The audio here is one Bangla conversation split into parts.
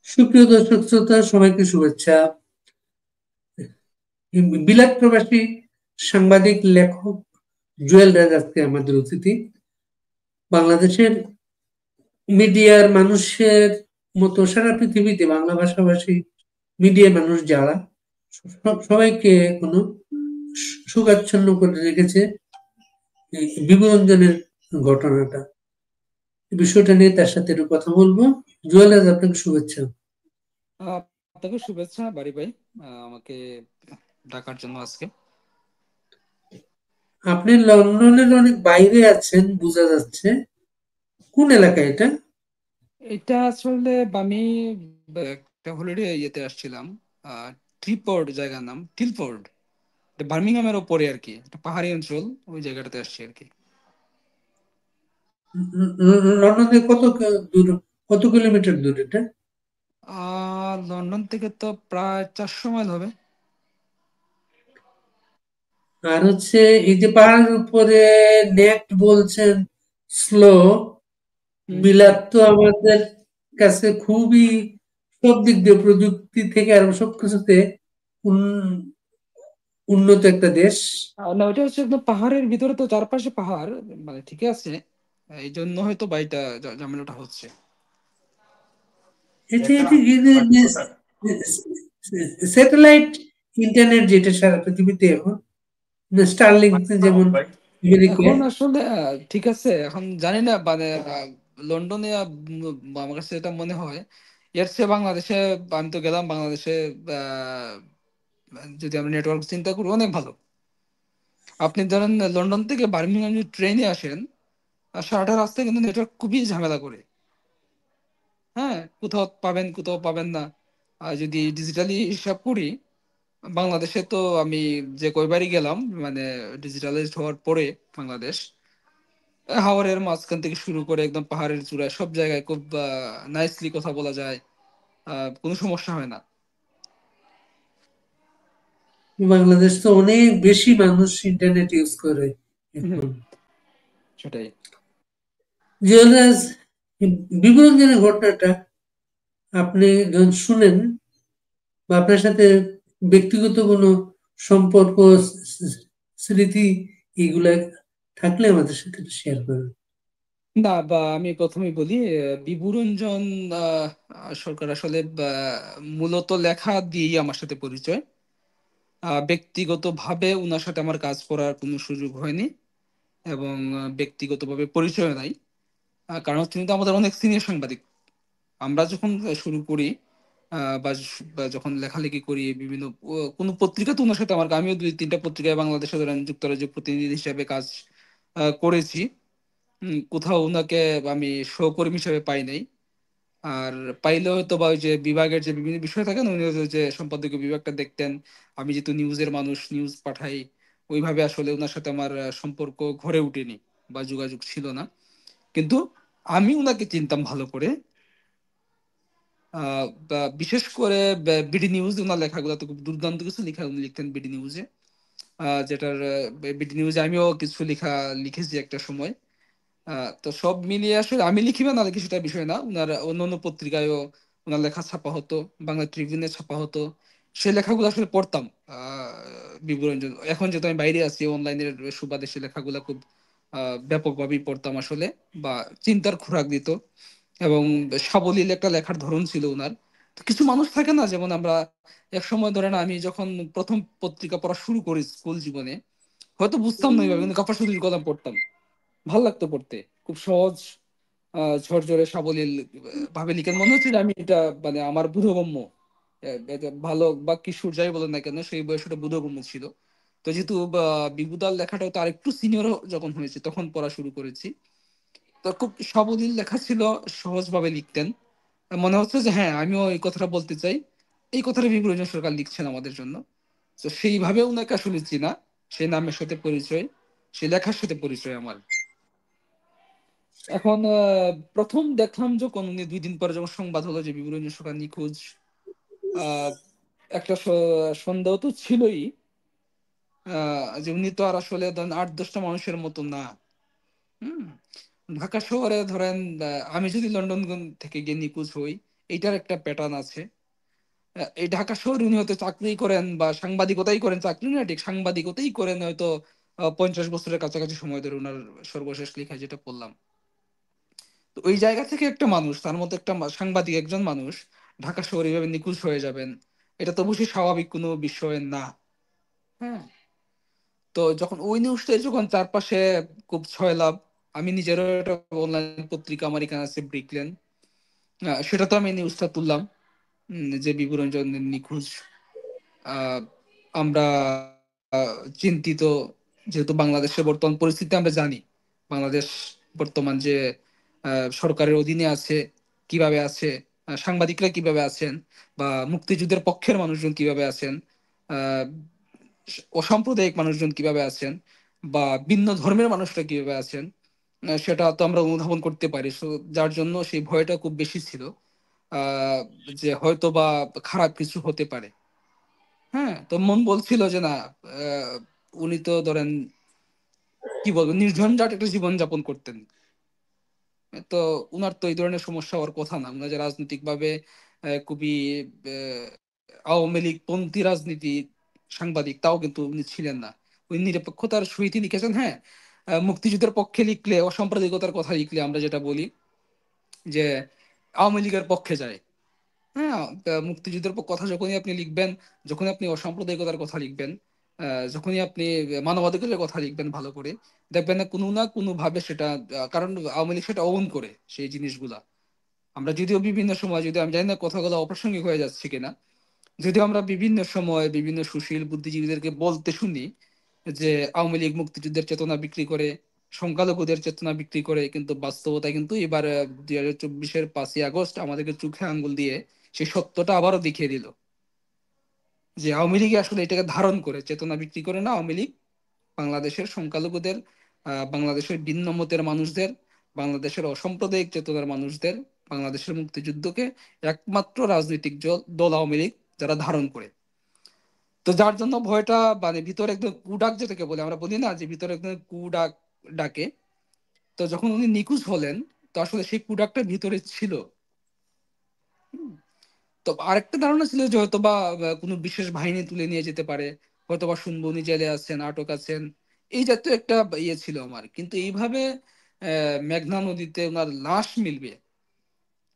সুপ্রিয় দর্শক শ্রোতা, সবাইকে শুভেচ্ছা। বিলাত প্রবাসী সাংবাদিক লেখক জুয়েল রাজ আজকে আমাদের অতিথি। বাংলাদেশের মিডিয়ার মানুষের মতো সারা পৃথিবীতে বাংলা ভাষাভাষী মিডিয়ার মানুষ যারা সবাইকে কোনো সুখাচ্ছন্ন করে রেখেছে এই বিবরঞ্জনের ঘটনাটা। এই বিষয়টা নিয়ে তার সাথে একটু কথা বলবো। জুয়েল রাজ, আপনাকে শুভেচ্ছা। আহ, আপনাকে শুভেচ্ছা বাড়ি ভাই। আমাকে ডাকার জন্য আজকে। আপনি লন্ডনের অনেক বাইরে আছেন বোঝা যাচ্ছে। কোন এলাকা এটা? এটা আসলে আমি একটা হলিডে ইয়েতে আসছিলাম। আহ ট্রিপোর্ড জায়গার নাম টিলফোর্ড। এটা বার্মিংহামের ওপরে আর কি, একটা পাহাড়ি অঞ্চল, ওই জায়গাটাতে আসছি আর কি। লন্ডন থেকে দূর, কত কিলোমিটার দূর এটা? লন্ডন থেকে তো প্রায় 400 মাইল হবে। আর হচ্ছে, এই যে পাহাড়ের উপরে নেট বলছেন স্লো, হুম। বিলাত তো আমাদের কাছে খুবই সব দিক দিয়ে প্রযুক্তি থেকে আর সবকিছুতে উন- উন্নত একটা দেশ। না, ওইটা হচ্ছে একদম পাহাড়ের ভিতরে, তো চারপাশে পাহাড়, মানে ঠিক আছে। এই জন্য হয়তো বাড়িটা ঝামেলাটা হচ্ছে। স্যাটেলাইট ইন্টারনেট যেটা সারা পৃথিবীতে এখন, স্টারলিংক যেমন আমেরিকায়। এখন আসলে ঠিক আছে, এখন জানি না মানে লন্ডনে আমার কাছে এটা মনে হয় এর চেয়ে বাংলাদেশে, আমি তো গেলাম বাংলাদেশে। আহ, যদি আমরা নেটওয়ার্ক চিন্তা করি অনেক ভালো। আপনি ধরেন লন্ডন থেকে বার্মিংহাম যদি ট্রেনে আসেন, আর সারাটা রাস্তায় কিন্তু নেটওয়ার্ক খুবই ঝামেলা করে। হ্যাঁ, কোথাও পাবেন কোথাও পাবেন না। আর যদি ডিজিটালি হিসাব করি, বাংলাদেশে তো আমি যে কয়বারই গেলাম, মানে ডিজিটালাইজড হওয়ার পরে বাংলাদেশ, হাওরের মাঝখান থেকে শুরু করে একদম পাহাড়ের চূড়ায় সব জায়গায় খুব নাইসলি কথা বলা যায়। কোনো সমস্যা হয় না। বাংলাদেশ তো অনেক বেশি মানুষ ইন্টারনেট ইউজ করে হুম, এখন। সেটাই। জিওরাজ, বিবরঞ্জনের ঘটনাটা আপনি যখন শুনেন, বা আপনার সাথে ব্যক্তিগত কোনো সম্পর্ক, স্মৃতি, এগুলা থাকলে আমাদের সাথে শেয়ার করুন। না, বা আমি প্রথমেই বলি, বিভুরঞ্জন সরকার আসলে মূলত লেখা দিয়েই আমার সাথে পরিচয়। ব্যক্তিগতভাবে উনার সাথে আমার কাজ করার কোনো সুযোগ হয়নি, এবং ব্যক্তিগতভাবে পরিচয় নাই। কারণ হচ্ছে কিন্তু আমাদের অনেক সিনিয়র সাংবাদিক। আমরা যখন শুরু করি, বা যখন লেখালেখি করি বিভিন্ন কোনো পত্রিকা, তো ওনার সাথে আমার, আমিও দুই তিনটা পত্রিকায় বাংলাদেশে ধরেন যুক্তরাজ্যের প্রতিনিধি হিসেবে কাজ করেছি। কোথাও ওনাকে আমি সহকর্মী হিসেবে পাই নাই। আর পাইলে হয়তো বা ওই যে বিভাগের যে বিভিন্ন বিষয় থাকে না, উনি হয়তো যে সম্পাদকীয় বিভাগটা দেখতেন। আমি যেহেতু নিউজের মানুষ, নিউজ পাঠাই, ওইভাবে আসলে ওনার সাথে আমার সম্পর্ক গড়ে ওঠেনি বা যোগাযোগ ছিল না। কিন্তু আমি উনাকে চিনতাম ভালো করে। বিশেষ করে বিডি নিউজ, ওনার লেখাগুলো তো খুব দুর্দান্ত কিছু লেখা উনি লিখতেন বিডি নিউজে। যেটার বিডি নিউজে আমিও কিছু লেখা লিখেছি একটা সময়। তো সব মিলিয়ে আসলে আমি লিখি বা না লিখি সেটা বিষয় না, উনার অন্য অন্য পত্রিকায়ও ওনার লেখা ছাপা হতো, বাংলা ট্রিবিউনে ছাপা হতো। সেই লেখাগুলো আসলে পড়তাম। বিবরঞ্জন, এখন যেহেতু আমি বাইরে আছি, অনলাইনের সুবাদে সেই লেখাগুলো খুব ব্যাপকভাবেই পড়তাম আসলে, বা চিন্তার খোরাক দিত। এবং সাবলীল একটা লেখার ধরন ছিল ওনার। তো কিছু মানুষ থাকে না, যেমন আমরা এক সময় ধরেন, আমি যখন প্রথম পত্রিকা পড়া শুরু করি স্কুল জীবনে, হয়তো বুঝতাম না এইভাবে, কিন্তু গাফার চৌধুরীর কলম পড়তাম, ভাল লাগতো পড়তে। খুব সহজ, ঝরঝরে সাবলীল ভাবে লিখেন, মনে হচ্ছে যে আমি এটা মানে আমার বোধগম্য। এটা ভালো বা কিশোর যাই বলেন না কেন, সেই বয়সটা বোধগম্য ছিল। তো যেহেতু বিবুদার লেখাটাও তো আরেকটু সিনিয়র যখন হয়েছে তখন পড়া শুরু করেছি, তো খুব সাবলীল লেখা ছিল, সহজভাবে লিখতেন। মনে হচ্ছে যে হ্যাঁ, আমিও এই কথাটা বলতে চাই, এই কথাটা বিভূতিভূষণ সরকার লিখছেন আমাদের জন্য। তো সেইভাবে ওনাকে আসলে চিনা, সেই নামের সাথে পরিচয়, সেই লেখার সাথে পরিচয় আমার। এখন প্রথম দেখলাম যখন উনি 2 দিন পরে যখন সংবাদ হলো যে বিভূতিভূষণ সরকার নিখোঁজ, আহ একটা সন্দেহ তো ছিলই, যে উনি তো আর আসলে ধরেন 8-10টা মানুষের মতো না। হুম। ঢাকা শহরে ধরেন, আমি যদি লন্ডন থেকে গিয়ে নিখোঁজ হই, এইটার একটা প্যাটার্ন আছে। এই ঢাকা শহরে উনি হয়তো চাকরি করেন বা সাংবাদিকতাই করেন, চাকরি না ঠিক সাংবাদিকতাই করেন হয়তো 50 বছরের কাছাকাছি সময় ধরে ওনার সর্বশেষ লেখায় যেটা পড়লাম। তো ওই জায়গা থেকে একটা মানুষ, তার মতো একটা সাংবাদিক একজন মানুষ ঢাকা শহরে এইভাবে নিখোঁজ হয়ে যাবেন, এটা তো অবশ্যই স্বাভাবিক কোনো বিষয় না। হ্যাঁ। তো যখন ওই নিউজটা যখন চারপাশে খুব ছয়লাভ, আমি নিজেরও একটা অনলাইন পত্রিকা আমার এখানে আছে ব্রিকলেন, সেটা তো আমি নিউজটা তুললাম যে বিভু রঞ্জনের নিখোঁজ। আহ, আমরা চিন্তিত, যেহেতু বাংলাদেশের বর্তমান পরিস্থিতি আমরা জানি, বাংলাদেশ বর্তমান যে সরকারের অধীনে আছে, কিভাবে আছে, সাংবাদিকরা কিভাবে আছেন, বা মুক্তিযুদ্ধের পক্ষের মানুষজন কিভাবে আছেন, আহ, অসাম্প্রদায়িক মানুষজন কিভাবে আছেন, বা ভিন্ন ধর্মের মানুষরা কিভাবে আছেন, সেটা তো আমরা অনুধাবন করতে পারি। যার জন্য সেই ভয়টা খুব বেশি ছিল, আহ, যে হয়তো বা খারাপ কিছু হতে পারে। হ্যাঁ, তো মন বলছিল যে না, আহ, উনি তো ধরেন কি বলবো নির্ঝঞ্ঝাট একটা জীবন যাপন করতেন। তো উনার তো এই ধরনের সমস্যা হওয়ার কথা না, উনার যে রাজনৈতিক ভাবে খুবই আহ, আওয়ামী লীগ পন্থী রাজনীতি সাংবাদিক, তাও কিন্তু উনি ছিলেন না। উনি নিরপেক্ষতার সহিত লিখেছেন। হ্যাঁ, মুক্তিযুদ্ধের পক্ষে লিখলে, অসাম্প্রদায়িকতার কথা লিখলে আমরা যেটা বলি যে আওয়ামী লীগের পক্ষে যায়। হ্যাঁ, মুক্তিযুদ্ধের কথা যখনই আপনি লিখবেন, যখনই আপনি অসাম্প্রদায়িকতার কথা লিখবেন, যখনই আপনি মানবাধিকারের কথা লিখবেন ভালো করে, দেখবেন না কোনো ভাবে সেটা, কারণ আওয়ামী লীগ সেটা অন করে সেই জিনিসগুলা। আমরা যদিও বিভিন্ন সময়, যদি আমি জানি না কথাগুলো অপ্রাসঙ্গিক হয়ে যাচ্ছে কিনা, যদিও আমরা বিভিন্ন সময় বিভিন্ন সুশীল বুদ্ধিজীবীদেরকে বলতে শুনি যে আওয়ামী লীগ মুক্তিযুদ্ধের চেতনা বিক্রি করে, সংখ্যালঘুদের চেতনা বিক্রি করে, কিন্তু বাস্তবতা কিন্তু এবার 2024-এর 5ই আগস্ট আমাদেরকে চোখে আঙ্গুল দিয়ে সেই সত্যটা আবারও দেখিয়ে দিল যে আওয়ামী লীগ আসলে এটাকে ধারণ করে, চেতনা বিক্রি করে না। আওয়ামী লীগ বাংলাদেশের সংখ্যালঘুদের, বাংলাদেশের ভিন্ন মতের মানুষদের, বাংলাদেশের অসাম্প্রদায়িক চেতনার মানুষদের, বাংলাদেশের মুক্তিযুদ্ধকে একমাত্র রাজনৈতিক দল আওয়ামী লীগ যারা ধারণ করে। তো যার জন্য ভয়টা, মানে ভিতরে একদম কুডাক যেটাকে বলে, আমরা বলি না যে ভিতরে একদম কুডাক ডাকে। তো যখন উনি নিখোঁজ হলেন, তো আসলে সেই কুডাকটা ভিতরে ছিল। তো আরেকটা ধারণা ছিল যে হয়তো বা কোনো বিশেষ বাহিনী তুলে নিয়ে যেতে পারে, হয়তো বা শুনবো উনি জেলে আছেন, আটক আছেন, এই জাতীয় একটা ইয়ে ছিল আমার। কিন্তু এইভাবে মেঘনা নদীতে ওনার লাশ মিলবে,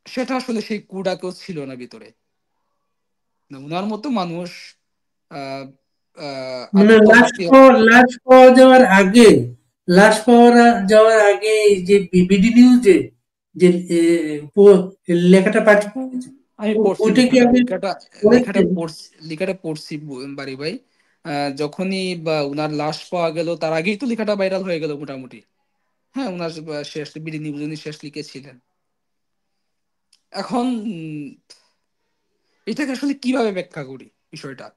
সেটা আসলে সেই কুডাকেও ছিল না ভিতরে। না, ওনার মতো মানুষ আহ মানে আগে তো লাশ যাওয়ার আগে এই যে বিবিডি নিউজে যে লেখাটা পাঠিয়েছে, আমি পড়ছি ওইটা কি লেখাটা, আপনি লেখাটা লেখাটা পড়েছেন? পড়ছি, লেখাটা পড়ছি বাড়ি ভাই। যখনই বা উনার লাশ পাওয়া গেল, তার আগেই তো লেখাটা ভাইরাল হয়ে গেল মোটামুটি। হ্যাঁ, উনার শেষ বিডি নিউজ উনি শেষ লিখেছিলেন। এখন এটাকে আসলে কিভাবে ব্যাখ্যা করি বিষয়টা,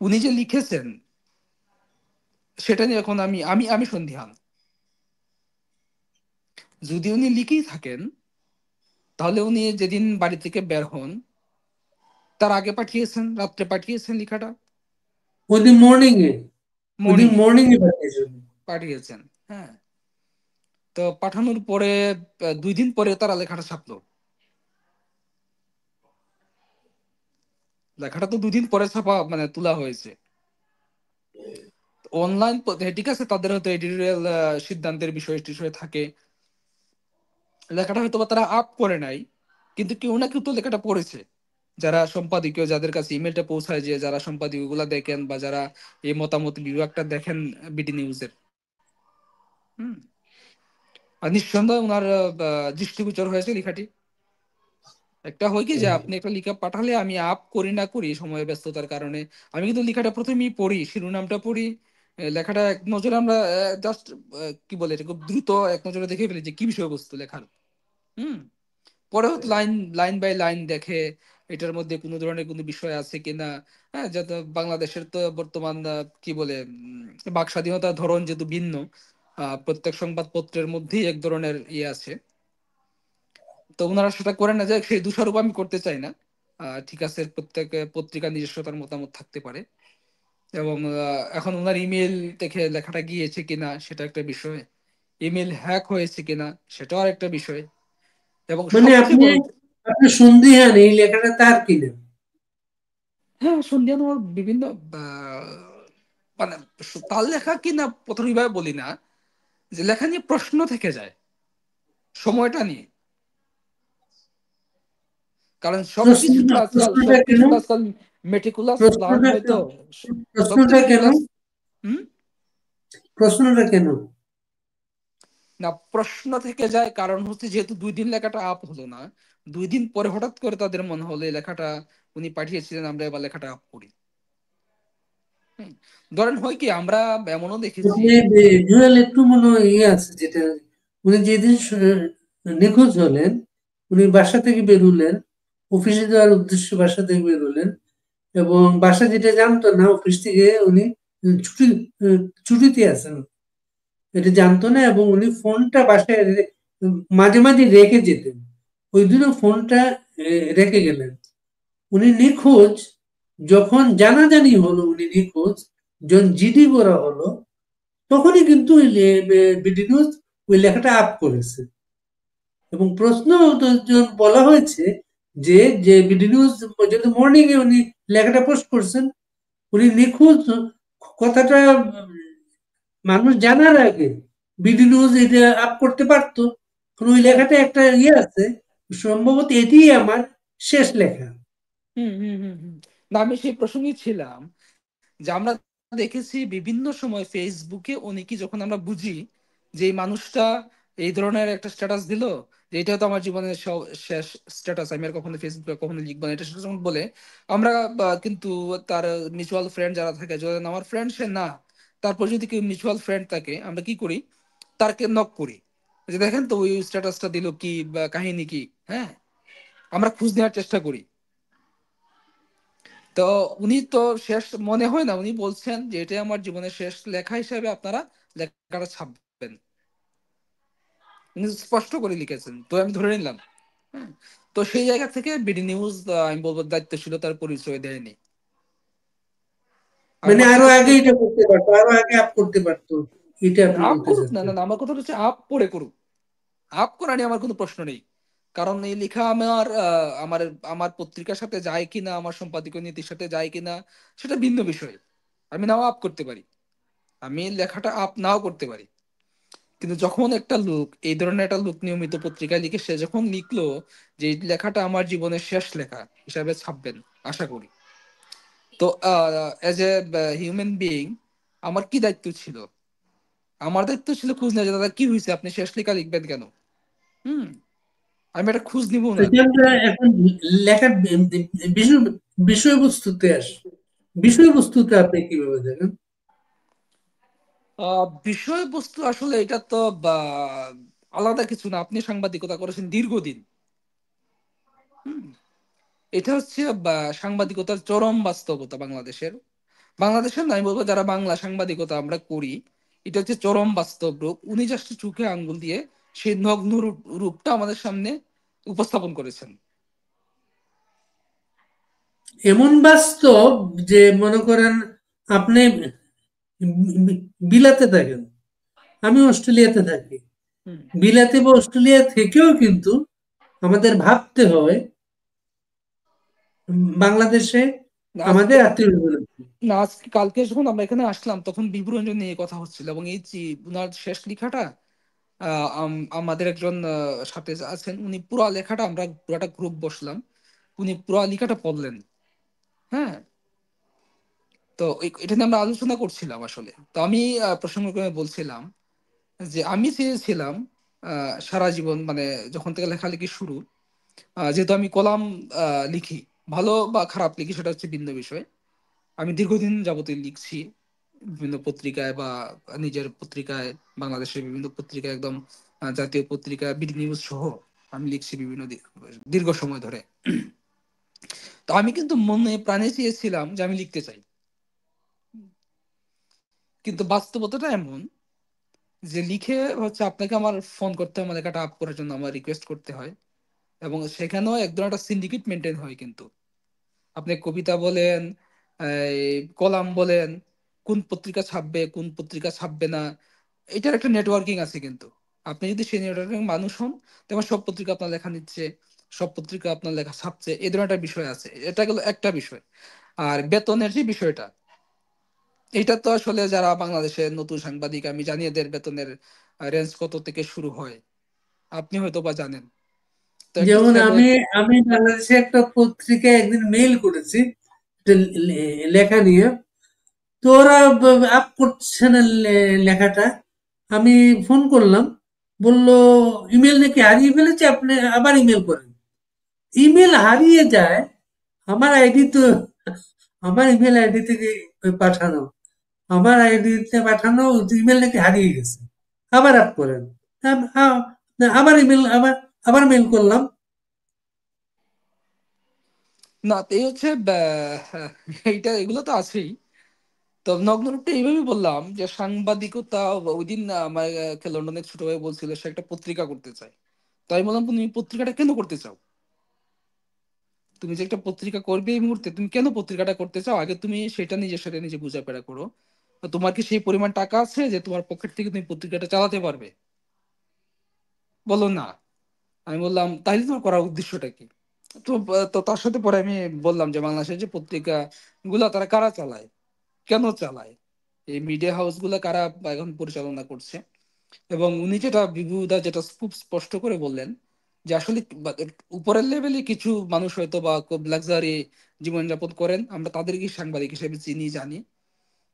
উনি যে লিখেছেন সেটা নিয়ে এখন আমি আমি আমি সন্দিহান। যদি উনি লিখেই থাকেন, তাহলে উনি যেদিন বাড়ি থেকে বের হন তার আগে পাঠিয়েছেন, রাত্রে পাঠিয়েছেন লেখাটা, ওইদিন মর্নিং এ ওইদিন মর্নিং এ মর্নিং এ পাঠিয়েছেন। পাঠিয়েছেন। হ্যাঁ, তো পাঠানোর পরে 2 দিন পরে তারা লেখাটা ছাপলো। লেখাটা তো 2 দিন পরে ছাপা, মানে তোলা হয়েছে অনলাইন। ঠিক আছে, তাদের হয়তো এডিটোরিয়াল সিদ্ধান্তের বিষয় টিষয় থাকে, লেখাটা হয়তো বা তারা আপ করে নাই, কিন্তু কেউ না কেউ তো লেখাটা পড়েছে। যারা সম্পাদকীয়, যাদের কাছে ইমেলটা পৌঁছায়, যে যারা সম্পাদকীয় গুলা দেখেন বা যারা এই মতামত বিভাগটা দেখেন বিডি নিউজের, হম, আর নিঃসন্দেহে ওনার দৃষ্টিগোচর হয়েছে লেখাটি। একটা হয় কি যে আপনি একটা লেখা পাঠালে, আমি আপ করি না করি সময় ব্যস্ততার কারণে, আমি কিন্তু লেখাটা প্রথমেই পড়ি, শিরোনামটা পড়ি, লেখাটা এক নজরে আমরা জাস্ট কি বলে এটা, খুব দ্রুত এক নজরে দেখে ফেলি যে কি বিষয়বস্তু লেখার। হুম। পরে হয়তো লাইন লাইন বাই লাইন দেখে এটার মধ্যে কোনো ধরনের কোনো বিষয় আছে কিনা। হ্যাঁ, যাতে বাংলাদেশের তো বর্তমান কি বলে বাক স্বাধীনতার ধরন যেহেতু ভিন্ন, প্রত্যেক সংবাদপত্রের মধ্যেই এক ধরনের ইয়ে আছে। তো ওনারা সেটা করে না, যে সেই দোষারোপ আমি করতে চাই না। ঠিক আছে, প্রত্যেক পত্রিকা নিজস্ব তার মতামত থাকতে পারে। এবং এখন ওনার ইমেল থেকে লেখাটা গিয়েছে কিনা সেটা একটা বিষয়, ইমেল হ্যাক হয়েছে কিনা সেটাও আর একটা বিষয়। এবং মানে সবচেয়ে আপনি বড়, আপনি সন্দিহান এই লেখাটা তার কিনা? হ্যাঁ, সন্ধিয়ান ওর বিভিন্ন মানে তার লেখা কি না প্রথমবার বলি না, যে লেখা নিয়ে প্রশ্ন থেকে যায় সময়টা নিয়ে। কারণ প্রশ্নটা কেন? সবকিছু তো আজকাল মেটিকুলাস প্ল্যান প্রশ্নটা হয়তো, সব তো প্রশ্নটা কেন? মেটিকুলাস। হুম। প্রশ্নটা কেন? না, প্রশ্ন থেকে যায় কারণ হচ্ছে যেহেতু 2 দিন লেখাটা আপ হলো না, 2 দিন পরে হঠাৎ করে তাদের মনে হলো এই লেখাটা উনি পাঠিয়েছিলেন, আমরা এবার লেখাটা আপ করি। হুম। ধরেন হয় কি, আমরা এমনও দেখেছি। আপনি জুয়েল একটু মনে হয় ইয়ে আছে যেটা, উনি যেদিন নিখোঁজ হলেন, উনি বাসা থেকে বেরোলেন, অফিসে যাওয়ার উদ্দেশ্যে বাসা থেকে বেরোলেন, এবং বাসা যেটা জানতো না, অফিস থেকে উনি ছুটি ছুটিতে আছেন এটা জানতো না, এবং উনি ফোনটা বাসায় মাঝে মাঝে রেখে যেতেন। ওই দিনও ফোনটা রেখে গেলেন। উনি নিখোঁজ যখন জানাজানি হলো, উনি নিখোঁজ যখন জিডি করা হলো, তখনই কিন্তু বিডি নিউজ ওই লেখাটা আপ করেছে। এবং প্রশ্ন যখন বলা হয়েছে যে যে বিডি নিউজ যদি মর্নিং এ উনি লেখাটা পোস্ট করছেন, উনি নিখোঁজ কথাটা মানুষ জানার আগে বিডি নিউজ এটা আপ করতে পারতো। কারণ ওই হ্যাঁ। লেখাটা একটা ইয়ে আছে, সম্ভবত এটি আমার শেষ লেখা। হুম, হুম, হুম, হুম। না, আমি সেই প্রসঙ্গে ছিলাম যে আমরা দেখেছি বিভিন্ন সময় ফেসবুকে অনেকেই, যখন আমরা বুঝি যে এই মানুষটা এই ধরনের একটা স্ট্যাটাস দিল, যে এটা তো আমার জীবনের শেষ স্ট্যাটাস, আমি আর কখনো ফেসবুকে কখনো লিখবো না, এটা সেটা যখন বলে আমরা কিন্তু তার মিউচুয়াল ফ্রেন্ড যারা থাকে, যদি আমার ফ্রেন্ড সে না, তারপর যদি কেউ মিউচুয়াল ফ্রেন্ড থাকে, আমরা কি করি, তারকে নক করি, যে দেখেন তো ওই স্ট্যাটাসটা দিল কি বা কাহিনী কি। হ্যাঁ, আমরা খোঁজ নেওয়ার চেষ্টা করি। তো উনি তো শেষ মনে হয় না, উনি বলছেন যে এটাই আমার জীবনের শেষ লেখা হিসেবে আপনারা লেখাটা ছাপবেন। উনি স্পষ্ট করে লিখেছেন, তো আমি ধরে নিলাম। হ্যাঁ। তো সেই জায়গা থেকে বিডি নিউজ আমি বলবো দায়িত্বশীলতার পরিচয় দেয়নি। আর মানে বাকি আরো কথা আগে হচ্ছে এটা করতে পারতো, আরো আগে আপ করতে পারতো, এটা আপনি আপ বলতে করুক না, না, চাচ্ছেন? না, আমার কথা হচ্ছে আপ পরে করুক। আপ করা নিয়ে আমার কোনো প্রশ্ন নেই। কারণ এই লেখা আমার আমার আমার পত্রিকার সাথে যায় কিনা, আমার সম্পাদকীয় নীতির সাথে যায় কিনা, সেটা ভিন্ন বিষয়। আমি নাও আপ করতে পারি, আমি লেখাটা আপ নাও করতে পারি। কিন্তু যখন একটা লোক, এই ধরনের একটা লোক নিয়মিত পত্রিকায় লিখে, সে যখন লিখলো যে এই লেখাটা আমার জীবনের শেষ লেখা হিসাবে ছাপবেন, আশা করি। তো এজ এ হিউম্যান বিইং, আমার কি দায়িত্ব ছিল? আমার দায়িত্ব ছিল খোঁজ নেওয়া, যে দাদা কি হয়েছে, আপনি শেষ লেখা লিখবেন কেন? হুম। আমি একটা খোঁজ নিব না। এটা আমরা এখন লেখার বিষয় বিষয়বস্তুতে আসি। বিষয়বস্তুতে আপনি কিভাবে দেখেন? বিষয়বস্তু আসলে এটা তো আলাদা কিছু না, আপনি সাংবাদিকতা করেছেন দীর্ঘদিন। হুম। এটা হচ্ছে সাংবাদিকতার চরম বাস্তবতা বাংলাদেশের। বাংলাদেশের না, আমি বলবো যারা বাংলা সাংবাদিকতা আমরা করি, এটা হচ্ছে চরম বাস্তব রূপ। উনি জাস্ট চোখে আঙ্গুল দিয়ে সেই নগ্ন রূপটা আমাদের সামনে উপস্থাপন করেছেন। এমন বাস্তব যে মনে করেন আপনি বিলাতে থাকেন, আমি অস্ট্রেলিয়াতে থাকি, হুম। বিলাতে বা অস্ট্রেলিয়া থেকেও কিন্তু আমাদের ভাবতে হয় বাংলাদেশে আজকে আমাদের আত্মীয় স্বজন আছে। না, আজকে কালকে যখন আমরা এখানে আসলাম তখন বিভুরঞ্জন নিয়ে কথা হচ্ছিল, এবং এই যে উনার শেষ লেখাটা, আমাদের একজন সাথে আছেন, উনি পুরা লেখাটা, আমরা পুরাটা গ্রুপ বসলাম, উনি পুরা লেখাটা পড়লেন। হ্যাঁ। তো এটা নিয়ে আমরা আলোচনা করছিলাম আসলে। তো আমি প্রসঙ্গক্রমে বলছিলাম যে আমি চেয়েছিলাম সারা জীবন, মানে যখন থেকে লেখালেখি শুরু, যেহেতু আমি কলাম লিখি, ভালো বা খারাপ লিখি সেটা হচ্ছে ভিন্ন বিষয়। আমি দীর্ঘদিন যাবতীয় লিখছি বিভিন্ন পত্রিকায় বা নিজের পত্রিকায়, বাংলাদেশের বিভিন্ন পত্রিকায়, একদম জাতীয় পত্রিকা বিডি নিউজ সহ আমি লিখছি বিভিন্ন দীর্ঘ সময় ধরে। তো আমি কিন্তু মনে প্রাণে চেয়েছিলাম যে আমি লিখতে চাই, কিন্তু বাস্তবতাটা এমন যে লিখে হচ্ছে আপনাকে আমার ফোন করতে হয়, আমার লেখাটা আপ করার জন্য আমার রিকোয়েস্ট করতে হয়, এবং সেখানেও এক ধরনের একটা সিন্ডিকেট মেনটেন হয় কিন্তু। আপনি কবিতা বলেন, কলাম বলেন, কোন পত্রিকা ছাপবে কোন পত্রিকা ছাপবে না, এটার একটা নেটওয়ার্কিং আছে কিন্তু। আপনি যদি সেই নেটওয়ার্কিং মানুষ হন, তখন সব পত্রিকা আপনার লেখা নিচ্ছে, সব পত্রিকা আপনার লেখা ছাপছে, এই ধরনের একটা বিষয় আছে। এটা গেল একটা বিষয়। আর বেতনের যে বিষয়টা, এটা তো আসলে যারা বাংলাদেশের নতুন সাংবাদিক, আমি জানি এদের বেতনের রেঞ্জ কত থেকে শুরু হয়, আপনি হয়তো বা জানেন। তো একটা যেমন স্যার, আমি আমি বাংলাদেশে একটা পত্রিকায় একদিন মেইল করেছি একটা লেখা নিয়ে। তো ওরা আপ করছে না লেখাটা। আমি ফোন করলাম, বলল ইমেল নাকি হারিয়ে ফেলেছে, আপনি আবার ইমেল করেন। ইমেল হারিয়ে যায়, আমার আইডি তো, আমার ইমেল আইডি থেকে পাঠানো, আমার আইডিতে পাঠানো ইমেল নাকি হারিয়ে গেছে, আবার আপ করেন। আবার ইমেল, আবার মেল করলাম। না তো এই হচ্ছে এইটা, এগুলো তো আছেই। তো নগ্নরূপটা এইভাবে বললাম যে সাংবাদিকতা, ওই দিন আমাকে লন্ডনের ছোট ভাই বলছিল সে একটা পত্রিকা করতে চায়। তো আমি বললাম, তুমি পত্রিকাটা কেন করতে চাও? তুমি যে একটা পত্রিকা করবে এই মুহূর্তে, তুমি কেন পত্রিকাটা করতে চাও, আগে তুমি সেটা নিজে বুঝাপড়া করো। তো তোমার কি সেই পরিমাণ টাকা আছে যে তোমার পকেট থেকে তুমি পত্রিকাটা চালাতে পারবে? বলো না। আমি বললাম, তাহলে তোমার করার উদ্দেশ্যটা কি? তো তার সাথে পরে আমি বললাম যে বাংলাদেশের যে পত্রিকা গুলা তারা কারা চালায়, কেন চালায়, এই মিডিয়া হাউস গুলা কারা এখন পরিচালনা করছে। এবং উনি যেটা বিভুদা যেটা খুব স্পষ্ট করে বললেন যে আসলে উপরের লেভেলে কিছু মানুষ হয়তো বা খুব লাক্সারি জীবনযাপন করেন, আমরা তাদেরকে সাংবাদিক হিসেবে চিনি জানি।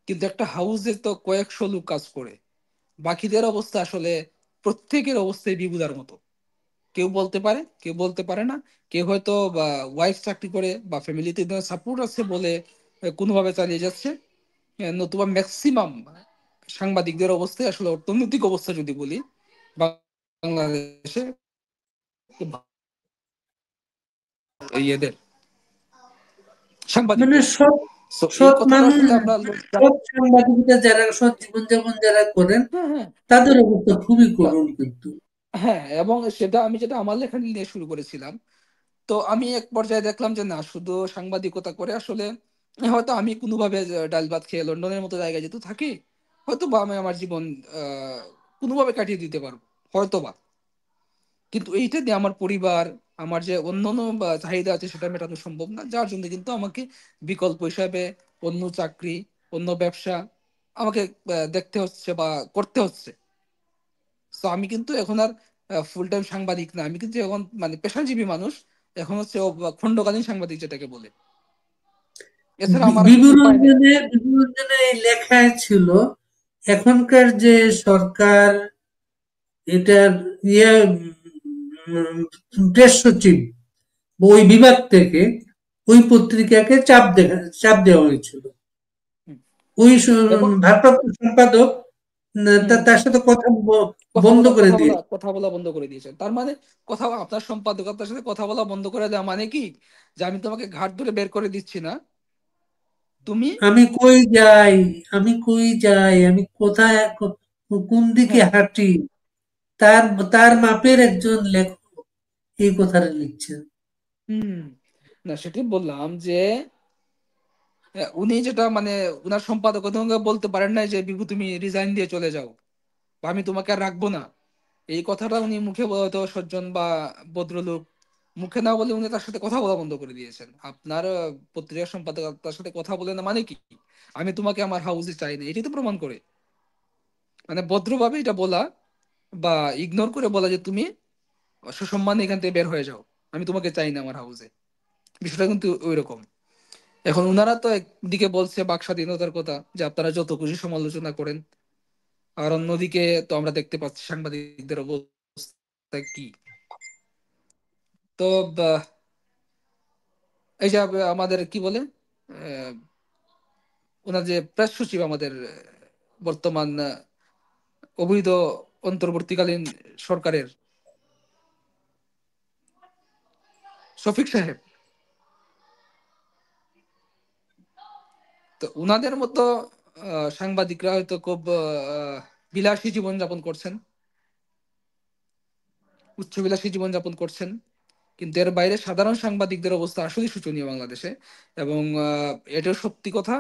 কিন্তু একটা হাউসে তো কয়েকশো লোক কাজ করে, বাকিদের অবস্থা আসলে প্রত্যেকের অবস্থায় বিবুদার মতো। কেউ বলতে পারে, কেউ বলতে পারে না। কেউ হয়তো বা ওয়াইফ চাকরি করে বা ফ্যামিলিতে সাপোর্ট আছে বলে কোনোভাবে চালিয়ে যাচ্ছে। নতুবা ম্যাক্সিমাম সাংবাদিকদের অবস্থায় আসলে অর্থনৈতিক অবস্থা যদি বলি বাংলাদেশে খুব ইয়েদের মানে সাংবাদিকদের। সৎ, তো এই সৎ কথাটা মানুষ, আসলে আমরা সৎ সাংবাদিকতা যারা, সৎ জীবনযাপন যারা করেন, হ্যাঁ, হ্যাঁ, তাদের অবস্থা খুবই বা- করুণ কিন্তু। হ্যাঁ, এবং সেটা আমি যেটা আমার লেখা নিয়ে শুরু করেছিলাম। তো আমি এক পর্যায়ে দেখলাম যে না, শুধু সাংবাদিকতা করে আসলে হয়তো আমি কোনোভাবে ডাল ভাত খেয়ে লন্ডনের মতো জায়গায় যেহেতু থাকি, হয়তো বা আমি আমার জীবন আহ কোনোভাবে কাটিয়ে দিতে পারবো, হয়তো বা। কিন্তু এইটা দিয়ে আমার পরিবার, আমার যে অন্যান্য বা চাহিদা আছে সেটা মেটানো সম্ভব না, যার জন্য কিন্তু আমাকে বিকল্প হিসাবে অন্য চাকরি, অন্য ব্যবসা আমাকে দেখতে হচ্ছে বা করতে হচ্ছে। তো আমি কিন্তু এখন আর ফুল টাইম সাংবাদিক না, আমি কিন্তু এখন মানে পেশাজীবী মানুষ। এখন হচ্ছে খণ্ডকালীন সাংবাদিক যেটাকে বলে। এছাড়া আমার আর কিছু উপায় নেই। বিভূতিভূষণের এই লেখায় ছিল এখনকার যে সরকার, এটার ইয়ে প্রেস সচিব ওই বিভাগ থেকে ওই পত্রিকাকে চাপ দেওয়া হয়েছিল। হুম। ওই এবং ভারপ্রাপ্ত সম্পাদক হুম, তার সাথে কথা কথা বন্ধ বলা করে কথা বলা দিয়ে, কথা বলা বন্ধ করে দিয়েছেন, তার মানে কথা আপনার সম্পাদক আপনার সাথে কথা বলা বন্ধ করে দেওয়া মানে কি, যে আমি তোমাকে ঘাট ধরে বের করে দিচ্ছি না, তুমি আমি কই যাই, আমি কই যাই, আমি কোথায়, কোন দিকে হ্যাঁ, হাঁটি, তার তার মাপের একজন লেখক এই কথাটা লিখছেন। হুম, না সেটাই বললাম যে উনি যেটা মানে উনার সম্পাদক তোমাকে বলতে পারেন না যে বিভু তুমি রিজাইন দিয়ে চলে যাও বা আমি তোমাকে আর রাখবো না। এই কথাটা উনি মুখে বলতো সজ্জন বা ভদ্রলোক, মুখে না বলে উনি তার সাথে কথা বলা বন্ধ করে দিয়েছেন। আপনার পত্রিকার সম্পাদক তার সাথে কথা বলে না মানে কি, আমি তোমাকে আমার হাউসে চাই না, এটাই তো প্রমাণ করে। মানে ভদ্রভাবে এটা বলা বা ইগনোর করে বলা যে তুমি সসম্মানে এখান থেকে বের হয়ে যাও, আমি তোমাকে চাই না আমার হাউসে। বিষয়টা কিন্তু ওই রকম। এখন উনারা তো একদিকে বলছে বাক স্বাধীনতার কথা, যে আপনারা যত খুশি সমালোচনা করেন, আর অন্যদিকে তো আমরা দেখতে পাচ্ছি সাংবাদিকদের অবস্থা কি। তো এই যে আমাদের কি বলে আহ, ওনার যে প্রেস সচিব আমাদের বর্তমান অবৈধ অন্তর্বর্তীকালীন সরকারের শফিক সাহেব, তো উনাদের মতো সাংবাদিকরা হয়তো খুব বিলাসী জীবনযাপন করছেন, উচ্চবিলাসী জীবনযাপন করছেন। কিন্তু এর বাইরে সাধারণ সাংবাদিকদের অবস্থা আসলে শোচনীয় বাংলাদেশে। এবং এটাও সত্যি কথা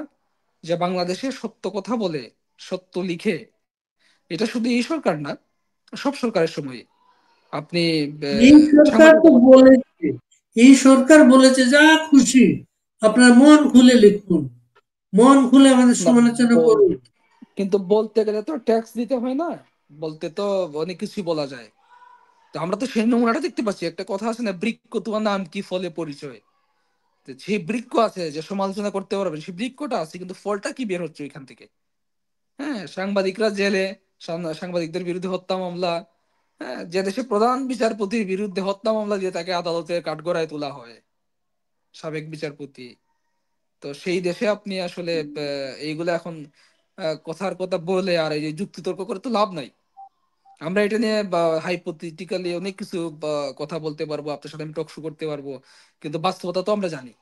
যে বাংলাদেশে সত্য কথা বলে, সত্য লিখে, এটা শুধু এই সরকার না, সব সরকারের সময় আপনি এই সরকার তো সাংবাদিকতা করতে পারেন। বলেছে, এই সরকার বলেছে যা খুশি আপনার মন খুলে লিখুন, মন খুলে আমাদের না, সমালোচনা বল করুন। কিন্তু বলতে গেলে তো ট্যাক্স দিতে হয় না? বলতে তো অনেক কিছুই বলা যায়। তো আমরা তো সেই নমুনাটা দেখতে পাচ্ছি। একটা কথা আছে না, বৃক্ষ তোমার নাম কি ফলে পরিচয়। তো যে বৃক্ষ আছে, যে সমালোচনা করতে পারবে, সেই বৃক্ষটা আছে, কিন্তু ফলটা কি বের হচ্ছে ওইখান থেকে? হ্যাঁ, সাংবাদিকরা জেলে, সাংবাদিকদের বিরুদ্ধে হত্যা মামলা। হ্যাঁ, যে দেশে প্রধান বিচারপতির বিরুদ্ধে হত্যা মামলা দিয়ে তাকে আদালতের কাঠগড়ায় তোলা হয়, সাবেক বিচারপতি। তো সেই দেশে আপনি আসলে এইগুলো এখন কথার কথা বলে আর এই যে যুক্তিতর্ক করে তো লাভ নাই। আমরা এটা নিয়ে হাইপোথেটিক্যালি অনেক কিছু কথা বলতে পারবো, আপনার সাথে আমি টকশো করতে পারবো, কিন্তু বাস্তবতা তো আমরা জানি।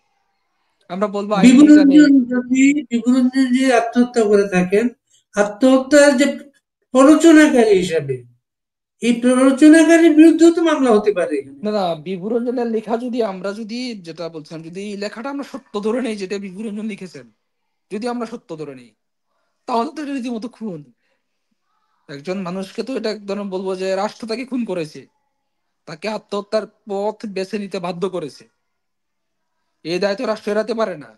আমরা বলবো আইন কি জানে। বিভুরঞ্জন যদি আত্মহত্যা করে থাকেন, আত্মহত্যার যে প্ররোচনাকারী হিসাবে, এই প্ররোচনাকারীর বিরুদ্ধেও তো মামলা হতে পারে এখানে। না না, বিভূরঞ্জনের লেখা যদি আমরা যদি, যেটা বলছিলাম, যদি এই লেখাটা আমরা সত্য ধরে নেই, যেটা বিভূরঞ্জন লিখেছেন, যদি আমরা সত্য ধরে নেই, তাহলে তো এটা রীতিমতো খুন। একজন মানুষকে তো এটা একদম বলবো যে রাষ্ট্র তাকে খুন করেছে, তাকে আত্মহত্যার পথ বেছে নিতে বাধ্য করেছে। এই দায়িত্ব রাষ্ট্র এড়াতে পারে না।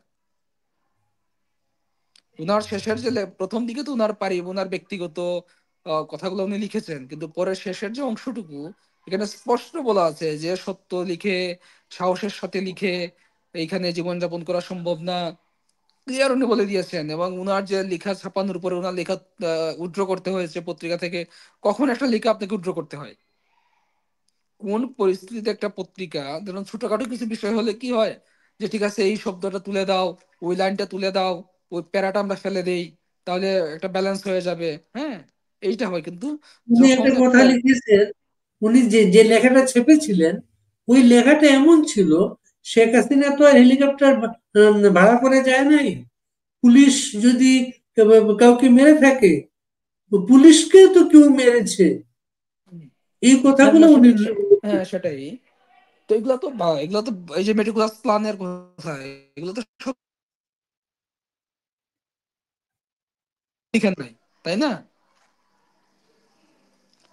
উনার শেষের যে প্রথম দিকে তো উনার উনার ব্যক্তিগত কথাগুলো উনি লিখেছেন, কিন্তু পরে শেষের যে অংশটুকু, এখানে স্পষ্ট বলা আছে যে সত্য লিখে, সাহসের সাথে লিখে এইখানে জীবনযাপন করা সম্ভব না। ক্লিয়ার উনি বলে দিয়েছেন। এবং উনার যে লেখা ছাপানোর উপরে উনার লেখা উড্র করতে হয়েছে পত্রিকা থেকে। কখন একটা লেখা আপনাকে উড্র করতে হয়, কোন পরিস্থিতিতে একটা পত্রিকা, ধরুন ছোটখাটো কিছু বিষয় হলে কি হয়, যে ঠিক আছে এই শব্দটা তুলে দাও, ওই লাইনটা তুলে দাও, ওই প্যারাটা আমরা ফেলে দেই, তাহলে একটা ব্যালেন্স হয়ে যাবে। হ্যাঁ, এইটা হয়। কিন্তু উনি যখন একটা কথা একটা লিখেছেন, উনি যে যে লেখাটা ছেপেছিলেন, ওই লেখাটা এমন ছিল, শেখ হাসিনা তো আর হেলিকপ্টার ভাড়া করে যায় নাই। পুলিশ যদি কাউকে মেরে থাকে, তো পুলিশকে তো কেউ মেরেছে, এই না কথাগুলো না, উনি হ্যাঁ সেটাই। তো এগুলো তো এগুলো তো এই যে মেটিকুলাস প্ল্যানের কথা, এগুলো তো সব লিখেন নাই, তাই না?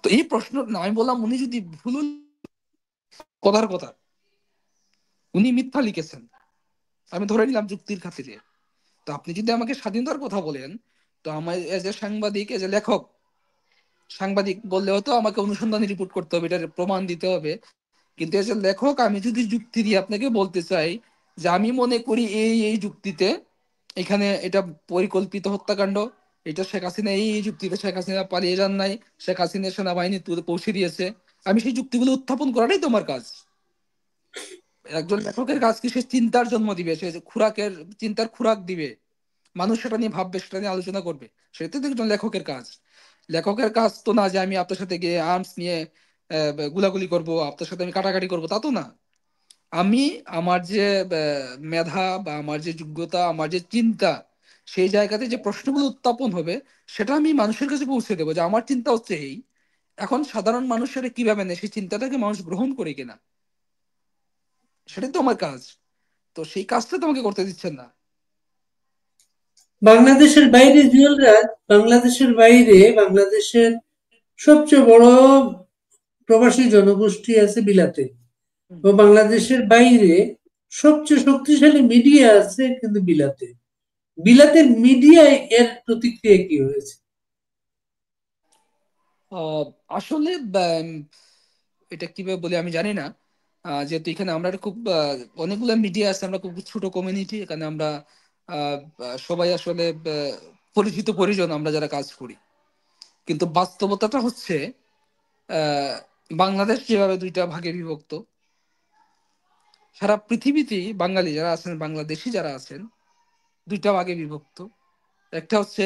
তো এই প্রশ্ন না, আমি বললাম উনি যদি ভুল, কথার কথা উনি মিথ্যা লিখেছেন, আমি ধরে নিলাম যুক্তির খাতিরে। তো আপনি যদি আমাকে স্বাধীনতার কথা বলেন, তো আমার এজ এ সাংবাদিক, এজ এ লেখক, সাংবাদিক বললে হয়তো আমাকে অনুসন্ধানী রিপোর্ট করতে হবে, এটার প্রমাণ দিতে হবে। কিন্তু এজ এ লেখক আমি যদি যুক্তি দিয়ে আপনাকে বলতে চাই যে আমি মনে করি এই এই যুক্তিতে এখানে এটা পরিকল্পিত হত্যাকাণ্ড, এটা শেখ হাসিনা এই যুক্তিতে, শেখ হাসিনা পালিয়ে যান নাই, শেখ হাসিনা সেনাবাহিনী পৌঁছে দিয়েছে, আমি সেই যুক্তিগুলো উত্থাপন করাটাই তোমার কাজ। একজন লেখকের কাজ কি, সে চিন্তার জন্ম দিবে, সে যে চিন্তার খোরাক দিবে, মানুষ সেটা নিয়ে ভাববে, সেটা নিয়ে আলোচনা করবে। সেটাই তো একজন লেখকের কাজ। লেখকের কাজ তো না যে আমি আপনার সাথে গিয়ে আর্মস নিয়ে গুলাগুলি করব, আপনার সাথে আমি কাটাকাটি করব, তা তো না। আমি আমার যে মেধা বা আমার যে যোগ্যতা, আমার যে চিন্তা, সেই জায়গাতে যে প্রশ্নগুলো উত্থাপন হবে, সেটা আমি মানুষের কাছে পৌঁছে দেবো যে আমার চিন্তা হচ্ছে এই। এখন সাধারণ মানুষের কিভাবে নেয়, সেই চিন্তাটাকে মানুষ গ্রহণ করে কিনা, সেটাই তো আমার কাজ। তো সেই কাজটা তোমাকে করতে দিচ্ছেন না। বাংলাদেশের বাইরে জুয়েল রাজ, বাংলাদেশের বাইরে বাংলাদেশের সবচেয়ে বড় প্রবাসী জনগোষ্ঠী আছে বিলাতে, হুম। ও বাংলাদেশের বাইরে সবচেয়ে শক্তিশালী মিডিয়া আছে কিন্তু বিলাতে। বিলাতের মিডিয়ায় এর প্রতিক্রিয়া কি হয়েছে? আহ, আসলে এটা কিভাবে বলি আমি জানি না। যেহেতু এখানে আমরা একটা খুব অনেকগুলো মিডিয়া আছে, আমরা খুব ছোট কমিউনিটি এখানে, আমরা সবাই আসলে পরিচিত পরিজন আমরা যারা কাজ করি। কিন্তু বাস্তবতাটা হচ্ছে আহ, বাংলাদেশ যেভাবে দুইটা ভাগে বিভক্ত, সারা পৃথিবীতেই বাঙালি যারা আছেন, বাংলাদেশি যারা আছেন, দুইটা ভাগে বিভক্ত। একটা হচ্ছে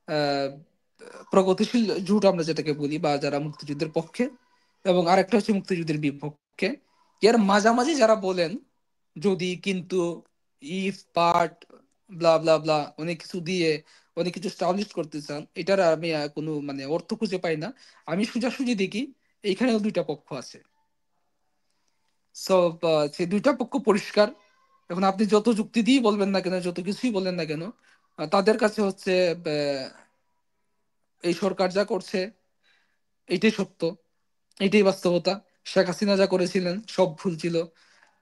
আহ প্রগতিশীল জোট আমরা যেটাকে বলি, বা যারা মুক্তিযুদ্ধের পক্ষে, এবং আরেকটা হচ্ছে মুক্তিযুদ্ধের বিপক্ষে। এর মাঝামাঝি যারা বলেন, যদি, কিন্তু, ইফ, পার্ট, ব্লা ব্লা ব্লা, অনেক কিছু দিয়ে অনেক কিছু স্টাবলিশ করতে চান, এটার আমি কোনো মানে অর্থ খুঁজে পাই না। আমি সোজাসুজি দেখি এইখানেও দুইটা পক্ষ আছে। সো সেই দুইটা পক্ষ পরিষ্কার। এখন আপনি যত যুক্তি দিয়ে বলবেন না কেন, যত কিছুই বলেন না কেন, তাদের কাছে হচ্ছে এই সরকার যা করছে এইটাই সত্য, এইটাই বাস্তবতা। শেখ হাসিনা যা করেছিলেন সব ভুল ছিল।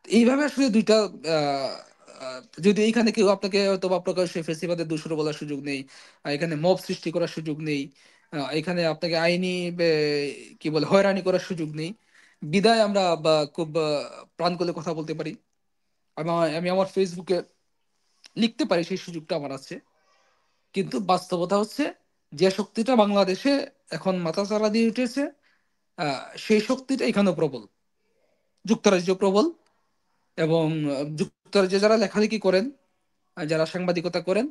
এইভাবে আসলে দুইটা আহ, যদি এইখানে কেউ আপনাকে হয়তো বা প্রকাশ্যে ফেসিবাদের দোষর বলার সুযোগ নেই, এখানে মব সৃষ্টি করার সুযোগ নেই, এখানে আপনাকে আইনি কি বলে হয়রানি করার সুযোগ নেই, বিদায় আমরা বা খুব প্রাণ করে কথা বলতে পারি। আমি আমার ফেসবুকে লিখতে পারি, সেই সুযোগটা আমার আছে। কিন্তু বাস্তবতা হচ্ছে যে শক্তিটা বাংলাদেশে এখন মাথাচাড়া দিয়ে উঠেছে, সেই শক্তিটা এখানেও প্রবল, যুক্তরাজ্য প্রবল। এবং যুক্তরাজ্যে যারা লেখালেখি করেন, যারা সাংবাদিকতা করেন,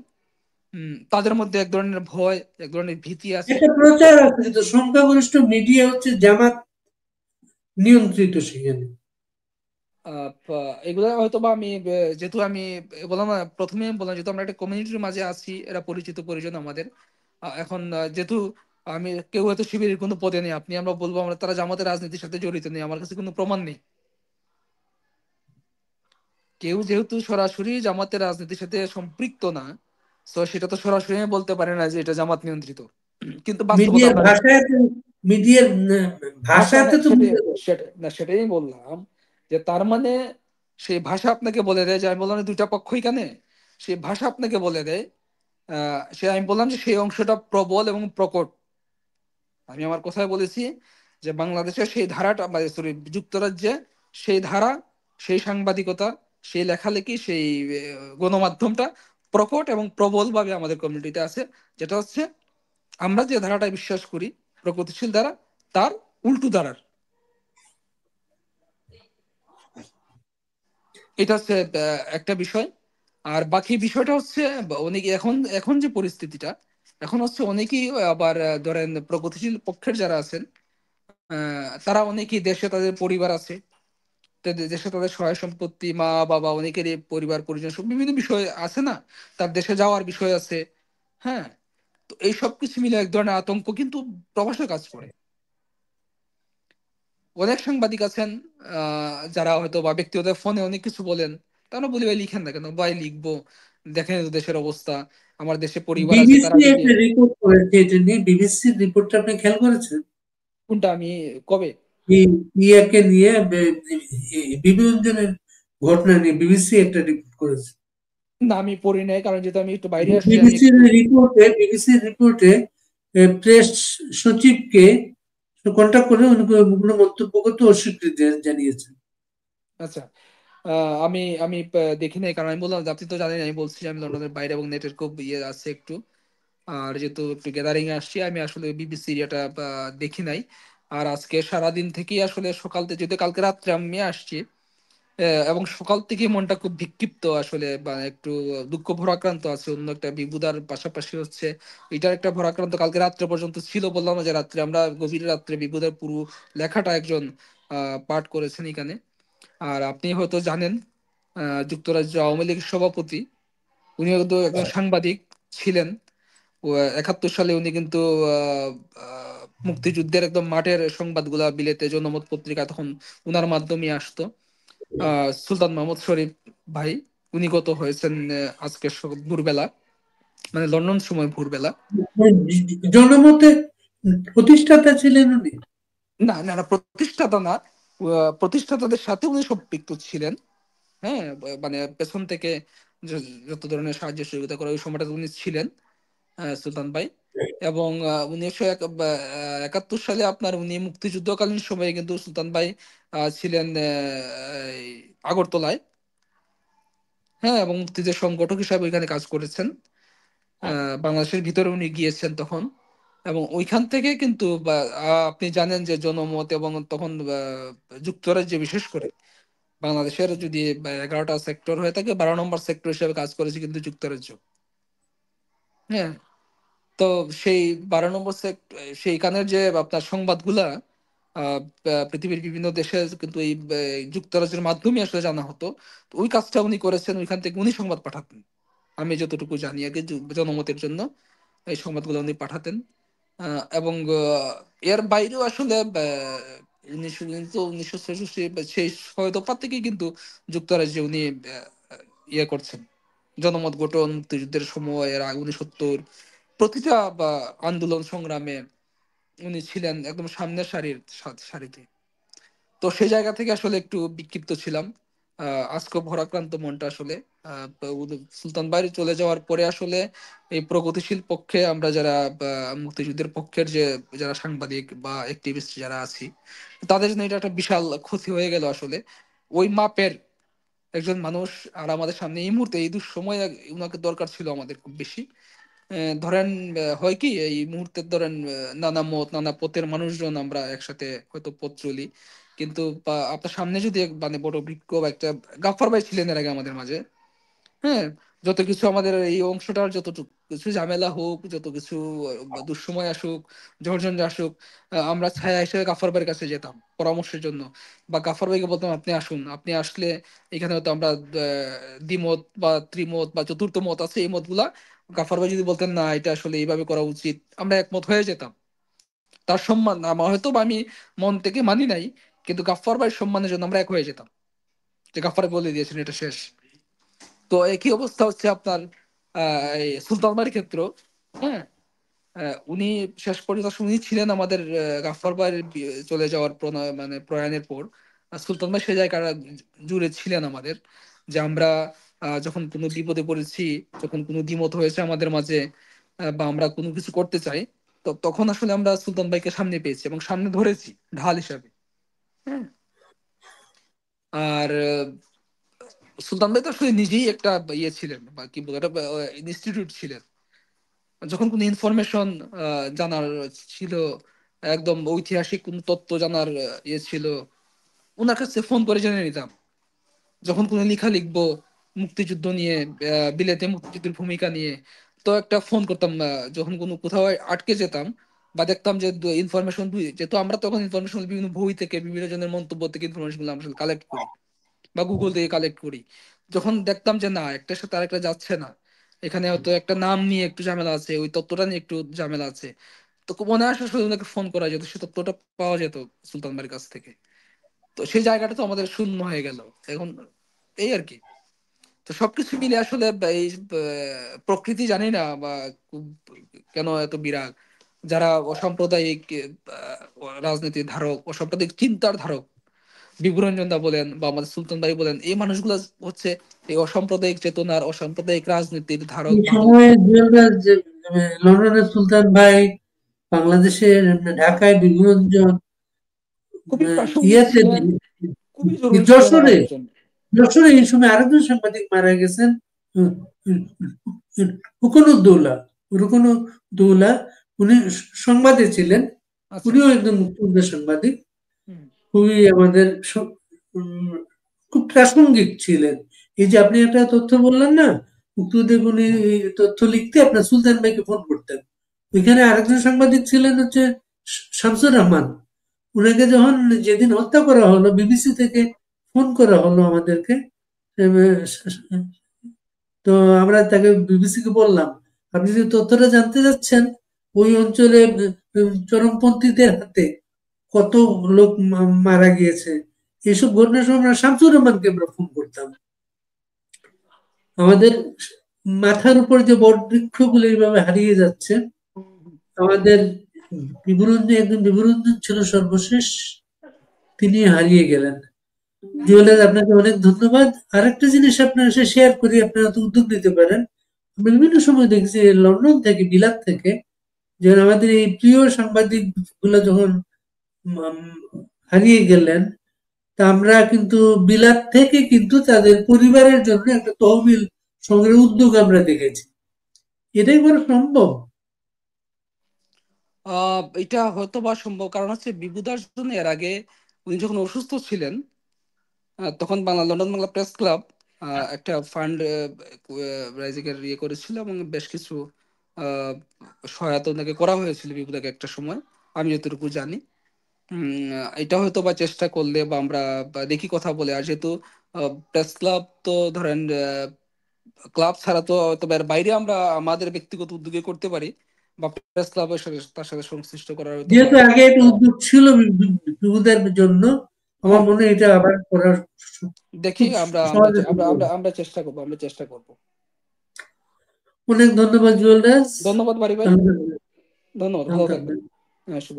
তাদের মধ্যে এক ধরনের ভয়, এক ধরনের ভীতি আছে। একটা প্রচার আছে তো, সংখ্যাগরিষ্ঠ মিডিয়া হচ্ছে জামাত নিয়ন্ত্রিত সেখানে। এগুলো হয়তো বা আমি যেহেতু আমি বললাম না, প্রথমে বললাম যেহেতু আমরা একটা কমিউনিটির মাঝে আছি, এরা পরিচিত পরিজন আমাদের। এখন যেহেতু আমি, কেউ হয়তো শিবিরের কোনো পদে নেই, আপনি আমরা বলবো আমরা তারা জামাতের রাজনীতির সাথে জড়িত নেই, আমার কাছে কোনো প্রমাণ নেই। কেউ যেহেতু সরাসরি জামাতের রাজনীতির সাথে সম্পৃক্ত না, তো সেটা তো সরাসরি আমি বলতে পারে না যে এটা জামাত নিয়ন্ত্রিত। কিন্তু বাস্তবতা মিডিয়ার আমরা দেখি। ভাষায় তো, মিডিয়ার ভাষা, ভাষাতে হ্যাঁ তো সেটাই, বুঝতে পারছি। সেটাই আমি বললাম, যে তার মানে সেই ভাষা আপনাকে বলে দেয় যে, আমি বললাম না দুইটা পক্ষই কানে, সেই ভাষা আপনাকে বলে দেয়। আমি বললাম যে সেই অংশটা প্রবল এবং প্রকট। আমি আমার কথায় বলেছি যে বাংলাদেশের সেই ধারাটা, সরি যুক্তরাজ্যে সেই ধারা, সেই সাংবাদিকতা, সেই লেখালেখি, সেই গণমাধ্যমটা প্রকট এবং প্রবল ভাবে আমাদের কমিউনিটিতে আছে। যেটা হচ্ছে আমরা যে ধারাটায় বিশ্বাস করি, প্রগতিশীল ধারা, তার উল্টো ধারার। এটা হচ্ছে একটা বিষয়। আর বাকি বিষয়টা হচ্ছে অনেকে এখন, এখন যে পরিস্থিতিটা, এখন হচ্ছে অনেকেই আবার ধরেন প্রগতিশীল পক্ষের যারা আছেন, তারা অনেকেই দেশে তাদের পরিবার আছে, দেশে তাদের সহায় সম্পত্তি, মা বাবা অনেকেরই পরিবার পরিজন সব বিভিন্ন বিষয় আছে না, তার দেশে যাওয়ার বিষয় আছে। হ্যাঁ, তো এই সব কিছু মিলে এক ধরনের আতঙ্ক কিন্তু প্রবাসে কাজ করে। অনেক সাংবাদিক আছেন যারা হয়তো বা ব্যক্তিগত ফোনে অনেক কিছু বলেন, তারা বলি ভাই লিখেন না কেন, ভাই লিখবো, দেখেন তো দেশের অবস্থা, আমার দেশে পরিবার আছে তারা বিবিসি যদি। একটা রিপোর্ট করেছে এটা নিয়ে, বিবিসির রিপোর্টটা আপনি খেয়াল করেছেন? কোনটা? আমি কবে? এই ইয়াকে নিয়ে বিভাজনের ঘটনা নিয়ে বিবিসি একটা রিপোর্ট করেছে। না আমি পড়ি নাই, কারণ যেহেতু আমি একটু বাইরে আসছি, আমি বিবিসির একটু। বিবিসির রিপোর্টে প্রেস সচিবকে কন্ট্যাক্ট করে উনি কোনো মন্তব্য করতে অস্বীকৃতি জানিয়েছেন। আচ্ছা, আমি আমি দেখি নাই, কারণ আমি বললাম যে আপনি তো জানেন, আমি বলছি যে আমি লন্ডনের বাইরে এবং নেটের খুব ইয়ে আছে একটু। আর যেহেতু একটু গ্যাদারিং এ আসছি, আমি আসলে বিবিসি এটা দেখি নাই। আর আজকে সারাদিন থেকেই আসলে সকাল থেকে, যদি কালকে রাত্রে আমি আসছি, এবং সকাল থেকে মনটা খুব বিক্ষিপ্ত আসলে, বা একটু দুঃখ ভরাক্রান্ত আছে। অন্য একটা বিবুদার পাশাপাশি হচ্ছে এটার একটা ভরাক্রান্ত কালকে রাত্রে পর্যন্ত ছিল। বললাম না যে রাত্রে আমরা গভীর রাত্রে বিবুদার পুরো লেখাটা একজন পাঠ করেছেন এখানে। আর আপনি হয়তো জানেন, যুক্তরাজ্য আওয়ামী লীগের সভাপতি, উনি কিন্তু একজন সাংবাদিক ছিলেন। 71 সালে উনি কিন্তু আহ, মুক্তিযুদ্ধের একদম মাঠের সংবাদগুলা বিলেতে জনমত পত্রিকা তখন উনার মাধ্যমে আসতো। সুলতান মাহমুদ শরীফ ভাই, উনি গত হয়েছেন আজকে ভোরবেলা, মানে লন্ডন সময় ভোরবেলা। জনমতে প্রতিষ্ঠাতা ছিলেন উনি। না না না, প্রতিষ্ঠাতা না, প্রতিষ্ঠাতাদের সাথে উনি সম্পৃক্ত ছিলেন। হ্যাঁ, মানে পেছন থেকে যত ধরনের সাহায্য সহযোগিতা করে ওই সময়টা উনি ছিলেন, সুলতান ভাই। এবং 1971 সালে আপনার উনি মুক্তিযুদ্ধকালীন সময়ে কিন্তু সুলতান ভাই ছিলেন এই আগরতলায়। হ্যাঁ, এবং মুক্তিযুদ্ধের সংগঠক হিসাবে ওইখানে কাজ করেছেন। বাংলাদেশের ভিতরে উনি গিয়েছেন তখন। এবং ওইখান থেকে কিন্তু আপনি জানেন যে জনমত, এবং তখন যুক্তরাজ্যে বিশেষ করে বাংলাদেশের যদি 11টা সেক্টর হয়ে থাকে, 12 নম্বর সেক্টর হিসেবে কাজ করেছে কিন্তু যুক্তরাজ্য। হ্যাঁ, তো সেই 12 নম্বর সেইখানের যে আপনার সংবাদগুলা পৃথিবীর বিভিন্ন দেশে কিন্তু এই যুক্তরাজ্যের মাধ্যমে আসলে জানা হতো। তো ওই কাজটা উনি করেছেন, ওইখান থেকে উনি সংবাদ পাঠাতেন। আমি যতটুকু জানি আগে জনমতের জন্য এই সংবাদগুলো উনি পাঠাতেন। এবং এর বাইরেও আসলে 1966 সেই সহায়তা থেকে কিন্তু যুক্তরাজ্যে উনি ইয়ে করছেন, জনমত গঠন, মুক্তিযুদ্ধের সময়, এর আগে 1970 প্রতিটা আন্দোলন সংগ্রামে উনি ছিলেন একদম সামনের সারিতে। তো সেই জায়গা থেকে আসলে একটু বিক্ষিপ্ত ছিলাম। আজকে ভরাক্রান্ত মনটা আসলে সুলতান বাড়ি চলে যাওয়ার পরে আসলে এই প্রগতিশীল পক্ষে আমরা যারা মুক্তিযুদ্ধের পক্ষের যে যারা সাংবাদিক বা অ্যাক্টিভিস্ট যারা আছি, তাদের জন্য এটা একটা বিশাল ক্ষতি হয়ে গেল আসলে। ওই মাপের একজন মানুষ আর আমাদের সামনে এই মুহূর্তে এই দুঃসময় উনাকে দরকার ছিল আমাদের খুব বেশি। ধরেন হয় কি এই মুহূর্তে ধরেন নানা মত নানা পথের মানুষজন আমরা একসাথে হয়তো পথ চলি, কিন্তু আপনার সামনে যদি মানে বড় বিক্ষোভ একটা, গাফফার ভাই ছিলেন এর আগে আমাদের মাঝে। হ্যাঁ, যত কিছু আমাদের এই অংশটার যত কিছু ঝামেলা হোক, যত কিছু দুঃসময় আসুক, ঝড়ঝঞ্ঝা আসুক, আমরা ছায়া হিসেবে গাফার ভাইয়ের কাছে যেতাম পরামর্শের জন্য। বা গাফার ভাইকে বলতাম আপনি আসুন, আপনি আসলে এখানে হয়তো আমরা দ্বিমত বা ত্রিমত বা চতুর্থ মত আছে, এই মতগুলা গাফার ভাই যদি বলতেন না এটা আসলে এইভাবে করা উচিত, আমরা একমত হয়ে যেতাম। তার সম্মান আমার হয়তো বা আমি মন থেকে মানি নাই, কিন্তু গাফার ভাইয়ের সম্মানের জন্য আমরা এক হয়ে যেতাম, যে গাফার বলে দিয়েছেন এটা শেষ। তো একই অবস্থা হচ্ছে আপনার এই সুলতান বাড়ির ক্ষেত্র। হ্যাঁ, উনি শেষ পর্যন্ত আসলে উনি ছিলেন আমাদের গাফফার ভাইয়ের চলে যাওয়ার মানে প্রয়াণের পর সুলতান ভাই সে জায়গাটা জুড়ে ছিলেন আমাদের, যে আমরা যখন কোনো বিপদে পড়েছি, যখন কোনো দ্বিমত হয়েছে আমাদের মাঝে, বা আমরা কোনো কিছু করতে চাই, তো তখন আসলে আমরা সুলতান ভাইকে সামনে পেয়েছি এবং সামনে ধরেছি ঢাল হিসাবে। হ্যাঁ, আর সুলতান ভাই তো আসলে নিজেই একটা ইয়ে ছিলেন বা কি বলবো একটা ইনস্টিটিউট ছিলেন। যখন কোনো ইনফরমেশন জানার ছিল, একদম ঐতিহাসিক কোন তথ্য জানার ইয়ে ছিল, ওনার কাছে ফোন করে জেনে নিতাম। যখন কোনো লেখা লিখবো মুক্তিযুদ্ধ নিয়ে, বিলেতে মুক্তিযুদ্ধের ভূমিকা নিয়ে, তো একটা ফোন করতাম। যখন কোনো কোথাও আটকে যেতাম বা দেখতাম যে ইনফরমেশন, যেহেতু আমরা তখন ইনফরমেশন বিভিন্ন বই থেকে বিভিন্ন জনের মন্তব্য থেকে ইনফরমেশন গুলো আমরা কালেক্ট করি বা গুগল থেকে কালেক্ট করি, যখন দেখতাম যে না একটার সাথে আরেকটা যাচ্ছে না, এখানে হয়তো একটা নাম নিয়ে একটু ঝামেলা আছে, ওই তত্ত্বটা নিয়ে একটু ঝামেলা আছে, তো মনে আসে আসলে ওনাকে ফোন করা যেত, সে তত্ত্বটা পাওয়া যেত সুলতান বাড়ির কাছ থেকে। তো সেই জায়গাটা তো আমাদের শূন্য হয়ে গেল এখন, এই আর কি। তো সবকিছু মিলে আসলে এই প্রকৃতি জানি না বা কেন এত বিরাগ, যারা অসাম্প্রদায়িক রাজনীতির ধারক, অসাম্প্রদায়িক চিন্তার ধারক, বিভুরঞ্জন দা বলেন বা আমাদের সুলতান ভাই বলেন, এই মানুষগুলো হচ্ছে এই অসাম্প্রদায়িক চেতনার অসাম্প্রদায়িক রাজনীতির ধারক এই বাহক। সময়ে জুয়েলরা লন্ডনের সুলতান ভাই, বাংলাদেশের ঢাকায় বিভিন্ন খুবই প্রাসঙ্গিক ইয়াতে ছিলেন, খুবই জরুরি ছিলেন যশোরে, আমাদের জন্য। যশোরে এই সময় আরেকজন সাংবাদিক মারা গেছেন, রুকনুদ্দৌলা, রুকনুদ্দৌলা, উনি সংবাদে ছিলেন, আচ্ছা উনিও আচ্ছা। একজন মুক্তিযুদ্ধের সাংবাদিক, হুম। খুবই আমাদের খুব প্রাসঙ্গিক ছিলেন। এই যে আপনি একটা তথ্য বললেন না, মুক্তিযুদ্ধে উনি এই তথ্য লিখতে আপনার সুলতান ভাইকে ফোন করতেন। ওইখানে আরেকজন সাংবাদিক ছিলেন হচ্ছে শামসুর রহমান। উনাকে যখন যেদিন হত্যা করা হলো, বিবিসি থেকে ফোন করা হলো আমাদেরকে, তো আমরা তাকে বিবিসি কে বললাম, আপনি যে তথ্যটা জানতে চাচ্ছেন, ওই অঞ্চলে চরমপন্থীদের হাতে কত লোক মারা গিয়েছে, এইসব ঘটনার সময় আমরা শামসুর রহমানকে আমরা ফোন করতাম। আমাদের মাথার উপর যে বট বৃক্ষগুলো এইভাবে হারিয়ে যাচ্ছে, আমাদের বিবরঞ্জন, একজন বিবরঞ্জন ছিল সর্বশেষ, তিনি হারিয়ে গেলেন। জুয়েলার, আপনাকে অনেক ধন্যবাদ। আরেকটা জিনিস আপনার সাথে শেয়ার করি, আপনারা তো উদ্যোগ নিতে পারেন। আমি বিভিন্ন সময় দেখছি লন্ডন থেকে, বিলাত থেকে, যখন আমাদের এই প্রিয় সাংবাদিক গুলো যখন উম, হারিয়ে গেলেন, তা আমরা কিন্তু বিলাত থেকে কিন্তু তাদের পরিবারের জন্য একটা তহবিল সংগ্রহের উদ্যোগ আমরা দেখেছি। এটাই করা সম্ভব। এটা হয়তো বা সম্ভব, কারণ হচ্ছে বিভুদার জন্য এর আগে উনি যখন অসুস্থ ছিলেন, তখন লন্ডন বাংলা প্রেস ক্লাব একটা ফান্ড রাইজিং এর ইয়ে করেছিল এবং বেশ কিছু আহ, সহায়তা ওনাকে করা হয়েছিল বিভুদাকে একটা সময়, আমি যতটুকু জানি। এটা হয়তো বা চেষ্টা করলে বা আমরা বা দেখি কথা বলে, আর যেহেতু প্রেস ক্লাব তো ধরেন ক্লাব ছাড়া তো হয়তো এর বাইরে আমরা আমাদের ব্যক্তিগত উদ্যোগে করতে পারি, বা প্রেস ক্লাবের সাথে তার সাথে সংশ্লিষ্ট করার হয়তো বা। যেহেতু আগে একটা উদ্যোগ ছিল বিভুদের জন্য, আমার হ্যাঁ, মনে হয় এটা আবার করার দেখি খুব আমরা আমরা সহজে আমরা সম্ভব। আমরা আমরা চেষ্টা করবো, আমরা চেষ্টা করবো। অনেক ধন্যবাদ জুয়েল রাজ। ধন্যবাদ বাড়ি ভাই, ভালো থাকবেন। ধন্যবাদ, ভালো ভালো থাকবেন। থাকবেন। হ্যাঁ, শুভ